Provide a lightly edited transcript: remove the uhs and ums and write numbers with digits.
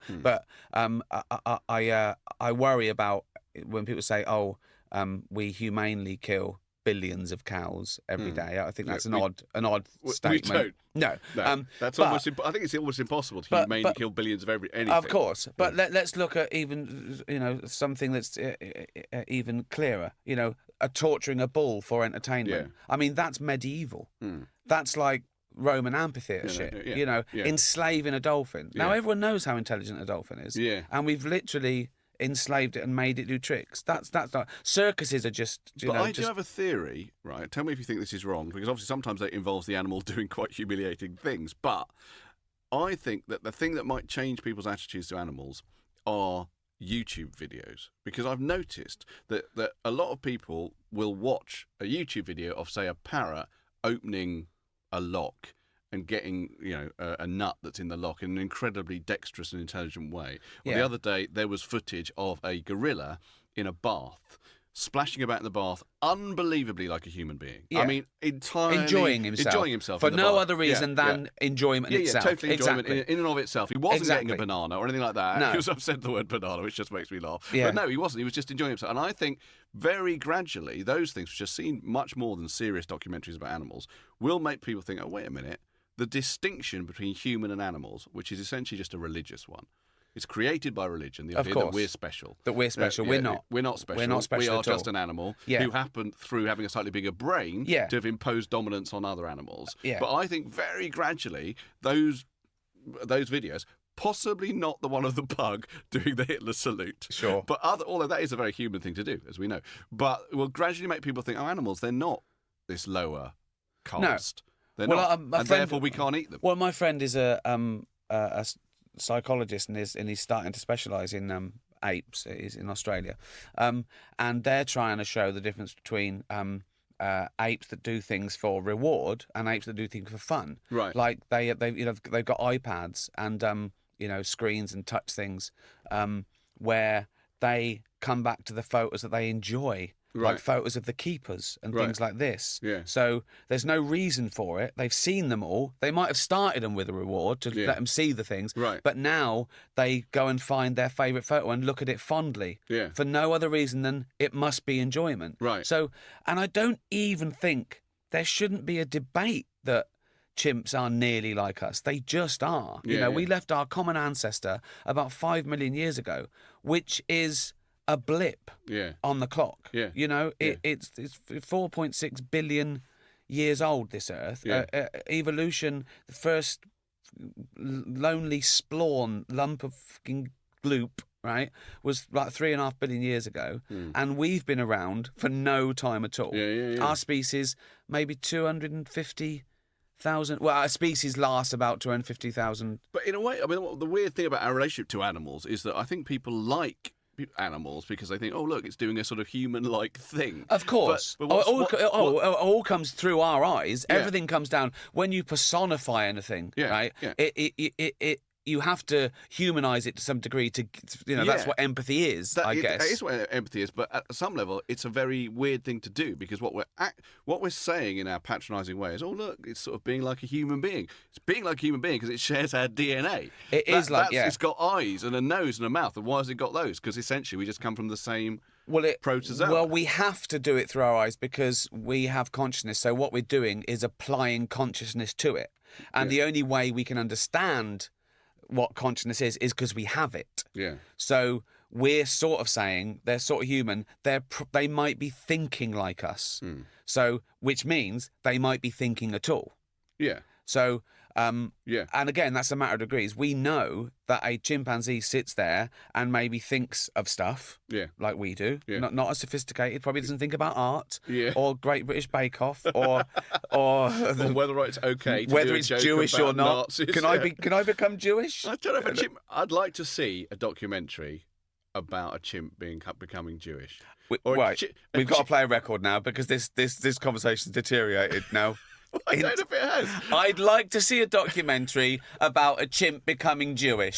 But I worry about when people say, "Oh, we humanely kill billions of cows every day." I think that's an odd statement. We don't. No. That's almost. I think it's almost impossible to humanely kill billions of anything. Of course, but let's look at even something that's even clearer. Torturing a bull for entertainment. Yeah. I mean, that's medieval. That's like Roman amphitheatre shit. Enslaving a dolphin. Now everyone knows how intelligent a dolphin is. Yeah. And we've literally enslaved it and made it do tricks. That's not circuses are just. I do have a theory, right? Tell me if you think this is wrong, because obviously sometimes it involves the animal doing quite humiliating things. But I think that the thing that might change people's attitudes to animals are YouTube videos, because I've noticed that a lot of people will watch a YouTube video of, say, a parrot opening a lock and getting a nut that's in the lock in an incredibly dexterous and intelligent way. Well, the other day there was footage of a gorilla in a bath splashing about in the bath unbelievably like a human being. I mean, entirely enjoying himself for no other reason than enjoyment itself. Totally enjoyment exactly. in and of itself. He wasn't getting a banana or anything like that. No. Because I've said the word banana, which just makes me laugh. But no, he wasn't. He was just enjoying himself. And I think very gradually those things, which are seen much more than serious documentaries about animals, will make people think, oh, wait a minute, the distinction between human and animals, which is essentially just a religious one. It's created by religion, the idea that we're special. That we're special. We're not. We're not special. We're not special. We are at just all. an animal who happened, through having a slightly bigger brain, to have imposed dominance on other animals. But I think very gradually those videos, possibly not the one of the pug doing the Hitler salute. Sure. But although that is a very human thing to do, as we know. But will gradually make people think, oh, animals, they're not this lower caste. No. They're not. And therefore we can't eat them. Well, my friend is a psychologist and he's starting to specialise in apes. He's in Australia, and they're trying to show the difference between apes that do things for reward and apes that do things for fun. Right. Like they've got iPads and screens and touch things, where they come back to the photos that they enjoy. Right. Like photos of the keepers and things like this. Yeah. So there's no reason for it. They've seen them all. They might have started them with a reward to let them see the things. Right. But now they go and find their favourite photo and look at it fondly. Yeah. For no other reason than it must be enjoyment. Right. So, and I don't even think there shouldn't be a debate that chimps are nearly like us. They just are. We left our common ancestor about 5 million years ago, which is a blip on the clock. Yeah. It's 4.6 billion years old, this Earth. Evolution, the first lonely spawn lump of fucking gloop, right, was like 3.5 billion years ago. And we've been around for no time at all. Our species, maybe 250,000. Well, our species lasts about 250,000. But in a way, I mean, the weird thing about our relationship to animals is that I think people like animals because they think, oh, look, it's doing a sort of human-like thing. Of course. But it all comes through our eyes. Everything comes down. When you personify anything, right, you have to humanise it to some degree to, that's what empathy is, I guess. That is what empathy is, but at some level, it's a very weird thing to do because what we're saying in our patronising way is, oh, look, it's sort of being like a human being. It's being like a human being because it shares our DNA. It's got eyes and a nose and a mouth, and why has it got those? Because essentially we just come from the same protozoa. Well, we have to do it through our eyes because we have consciousness, so what we're doing is applying consciousness to it. And the only way we can understand what consciousness is because we have it. Yeah. So we're sort of saying they're sort of human. They might be thinking like us. So which means they might be thinking at all. Yeah. So and again, that's a matter of degrees. We know that a chimpanzee sits there and maybe thinks of stuff like we do. Not as sophisticated. Probably doesn't think about art or Great British Bake Off or whether it's okay to whether do a it's joke Jewish about or not. Nazis. Can I become Jewish? I don't know if a chimp. I'd like to see a documentary about a chimp becoming Jewish. We've got to play a record now because this conversation's deteriorated now. I don't know if it has. I'd like to see a documentary about a chimp becoming Jewish.